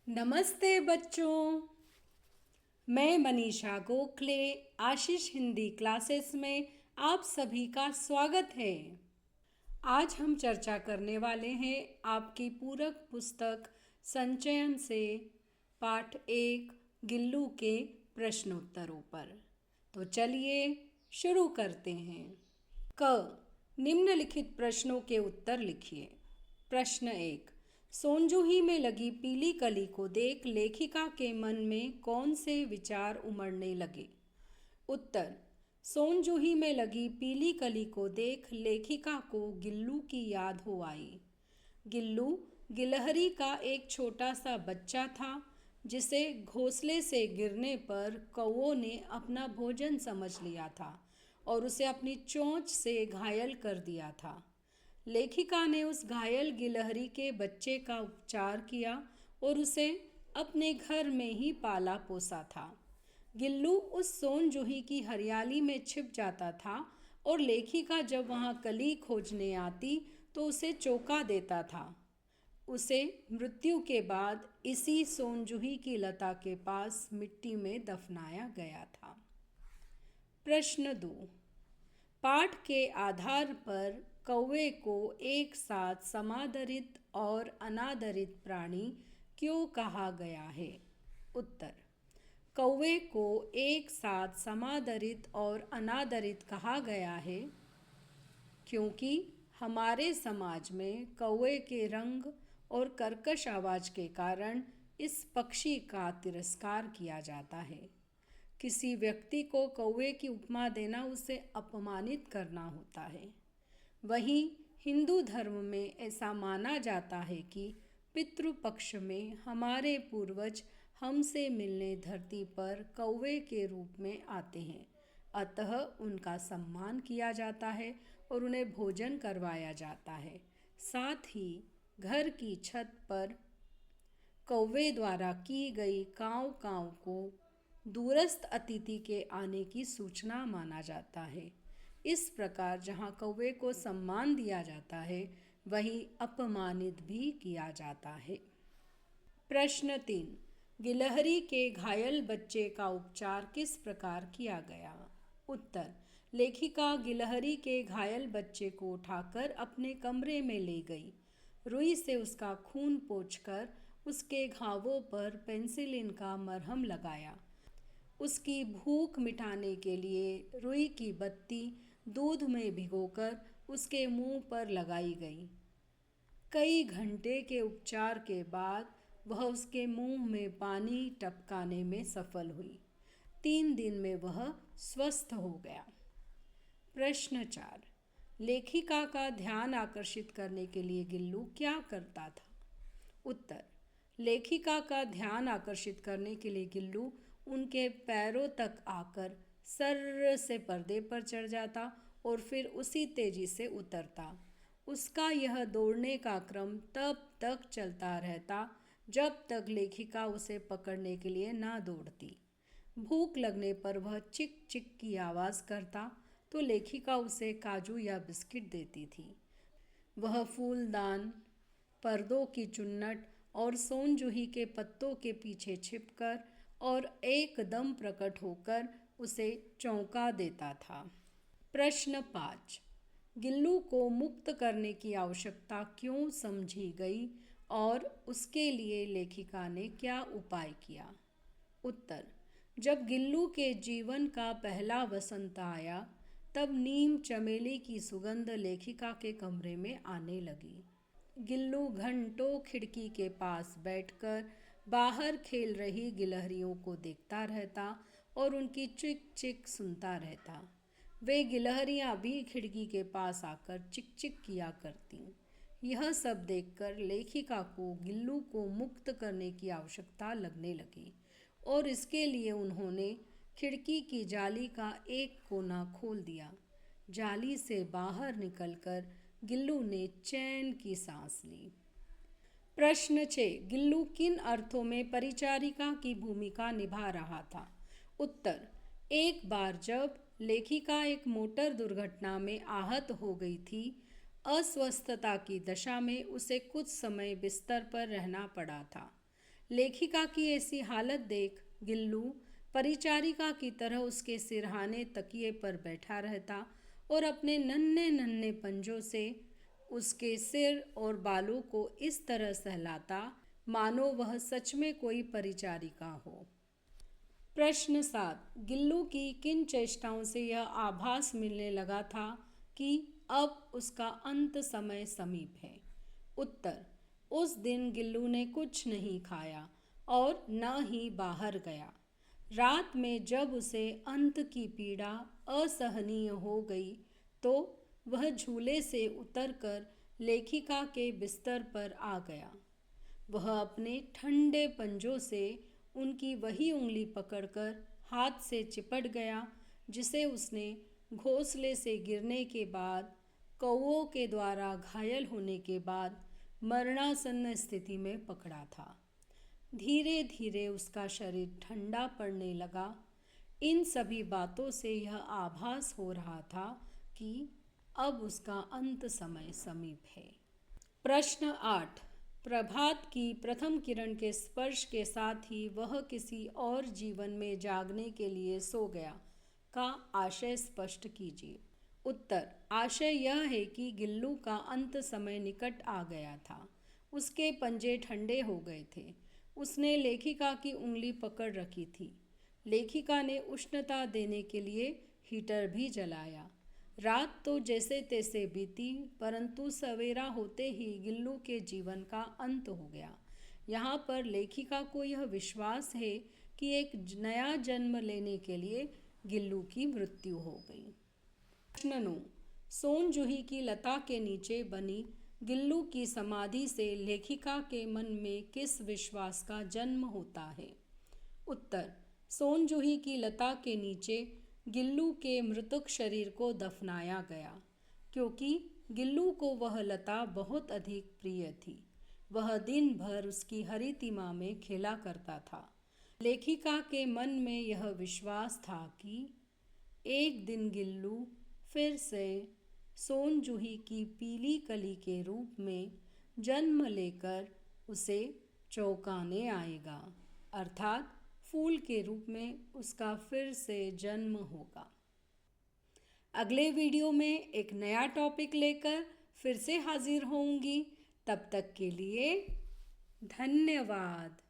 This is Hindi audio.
नमस्ते बच्चों। मैं मनीषा गोखले आशीष हिंदी क्लासेस में आप सभी का स्वागत है। आज हम चर्चा करने वाले हैं आपकी पूरक पुस्तक संचयन से पाठ 1 गिल्लू के प्रश्नोत्तरों पर। तो चलिए शुरू करते हैं। क निम्नलिखित प्रश्नों के उत्तर लिखिए। प्रश्न 1, सोनजूही में लगी पीली कली को देख लेखिका के मन में कौन से विचार उमड़ने लगे? उत्तर, सोनजूही में लगी पीली कली को देख लेखिका को गिल्लू की याद हो आई। गिल्लू गिलहरी का एक छोटा सा बच्चा था जिसे घोंसले से गिरने पर कौवों ने अपना भोजन समझ लिया था और उसे अपनी चोंच से घायल कर दिया था। लेखिका ने उस घायल गिलहरी के बच्चे का उपचार किया और उसे अपने घर में ही पाला पोसा था। गिल्लू उस सोनजूही की हरियाली में छिप जाता था और लेखिका जब वहाँ कली खोजने आती तो उसे चौंका देता था। उसे मृत्यु के बाद इसी सोनजूही की लता के पास मिट्टी में दफनाया गया था। प्रश्न 2, पाठ के आधार पर कौवे को एक साथ समादरित और अनादरित प्राणी क्यों कहा गया है? उत्तर, कौवे को एक साथ समादरित और अनादरित कहा गया है क्योंकि हमारे समाज में कौवे के रंग और कर्कश आवाज़ के कारण इस पक्षी का तिरस्कार किया जाता है। किसी व्यक्ति को कौवे की उपमा देना उसे अपमानित करना होता है। वहीं हिंदू धर्म में ऐसा माना जाता है कि पितृपक्ष में हमारे पूर्वज हमसे मिलने धरती पर कौवे के रूप में आते हैं, अतः उनका सम्मान किया जाता है और उन्हें भोजन करवाया जाता है। साथ ही घर की छत पर कौवे द्वारा की गई काँव काँव को दूरस्थ अतिथि के आने की सूचना माना जाता है। इस प्रकार जहाँ कौवे को सम्मान दिया जाता है वहीं अपमानित भी किया जाता है। प्रश्न 3, गिलहरी के घायल बच्चे का उपचार किस प्रकार किया गया? उत्तर, लेखिका गिलहरी के घायल बच्चे को उठाकर अपने कमरे में ले गई। रुई से उसका खून पोंछकर उसके घावों पर पेंसिलिन का मरहम लगाया। उसकी भूख मिटाने के लिए रुई की बत्ती दूध में भिगोकर उसके मुंह पर लगाई गई। कई घंटे के उपचार के बाद वह उसके मुंह में पानी टपकाने में सफल हुई। 3 दिन में वह स्वस्थ हो गया। प्रश्न 4, लेखिका का ध्यान आकर्षित करने के लिए गिल्लू क्या करता था? उत्तर, लेखिका का ध्यान आकर्षित करने के लिए गिल्लू उनके पैरों तक आकर सर्र से पर्दे पर चढ़ जाता और फिर उसी तेजी से उतरता। उसका यह दौड़ने का क्रम तब तक चलता रहता जब तक लेखिका उसे पकड़ने के लिए ना दौड़ती। भूख लगने पर वह चिक चिक की आवाज़ करता तो लेखिका उसे काजू या बिस्किट देती थी। वह फूलदान, पर्दों की चुन्नट और सोनजूही के पत्तों के पीछे छिपकर और एकदम प्रकट होकर उसे चौंका देता था। प्रश्न 5, गिल्लू को मुक्त करने की आवश्यकता क्यों समझी गई और उसके लिए लेखिका ने क्या उपाय किया? उत्तर, जब गिल्लू के जीवन का पहला वसंत आया तब नीम चमेली की सुगंध लेखिका के कमरे में आने लगी। गिल्लू घंटों खिड़की के पास बैठकर बाहर खेल रही गिलहरियों को देखता रहता और उनकी चिक चिक सुनता रहता। वे गिलहरियां भी खिड़की के पास आकर चिक चिक किया करती। यह सब देखकर लेखिका को गिल्लू को मुक्त करने की आवश्यकता लगने लगी और इसके लिए उन्होंने खिड़की की जाली का एक कोना खोल दिया। जाली से बाहर निकलकर गिल्लू ने चैन की सांस ली। प्रश्न 6, गिल्लू किन अर्थों में परिचारिका की भूमिका निभा रहा था? उत्तर, एक बार जब लेखिका एक मोटर दुर्घटना में आहत हो गई थी, अस्वस्थता की दशा में उसे कुछ समय बिस्तर पर रहना पड़ा था। लेखिका की ऐसी हालत देख गिल्लू परिचारिका की तरह उसके सिरहाने तकिए पर बैठा रहता और अपने नन्हे नन्हे पंजों से उसके सिर और बालों को इस तरह सहलाता मानो वह सच में कोई परिचारिका हो। प्रश्न 7। गिल्लू की किन चेष्टाओं से यह आभास मिलने लगा था कि अब उसका अंत समय समीप है? उत्तर। उस दिन गिल्लू ने कुछ नहीं खाया और न ही बाहर गया। रात में जब उसे अंत की पीड़ा असहनीय हो गई तो वह झूले से उतरकर लेखिका के बिस्तर पर आ गया। वह अपने ठंडे पंजों से उनकी वही उंगली पकड़कर हाथ से चिपट गया जिसे उसने घोंसले से गिरने के बाद, कौओं के द्वारा घायल होने के बाद मरणासन्न स्थिति में पकड़ा था। धीरे धीरे उसका शरीर ठंडा पड़ने लगा। इन सभी बातों से यह आभास हो रहा था कि अब उसका अंत समय समीप है। प्रश्न 8। प्रभात की प्रथम किरण के स्पर्श के साथ ही वह किसी और जीवन में जागने के लिए सो गया का आशय स्पष्ट कीजिए। उत्तर। आशय यह है कि गिल्लू का अंत समय निकट आ गया था। उसके पंजे ठंडे हो गए थे। उसने लेखिका की उंगली पकड़ रखी थी। लेखिका ने उष्णता देने के लिए हीटर भी जलाया। रात तो जैसे तैसे बीती, परंतु सवेरा होते ही गिल्लू के जीवन का अंत हो गया। यहाँ पर लेखिका को यह विश्वास है कि एक नया जन्म लेने के लिए गिल्लू की मृत्यु हो गई। प्रश्न 9। सोन जूही की लता के नीचे बनी गिल्लू की समाधि से लेखिका के मन में किस विश्वास का जन्म होता है? उत्तर। सोन जूही की लता के नीचे गिल्लू के मृतक शरीर को दफनाया गया क्योंकि गिल्लू को वह लता बहुत अधिक प्रिय थी। वह दिन भर उसकी हरितिमा में खेला करता था। लेखिका के मन में यह विश्वास था कि एक दिन गिल्लू फिर से सोन जूही की पीली कली के रूप में जन्म लेकर उसे चौंकाने आएगा, अर्थात फूल के रूप में उसका फिर से जन्म होगा। अगले वीडियो में एक नया टॉपिक लेकर फिर से हाजिर होंगी। तब तक के लिए धन्यवाद।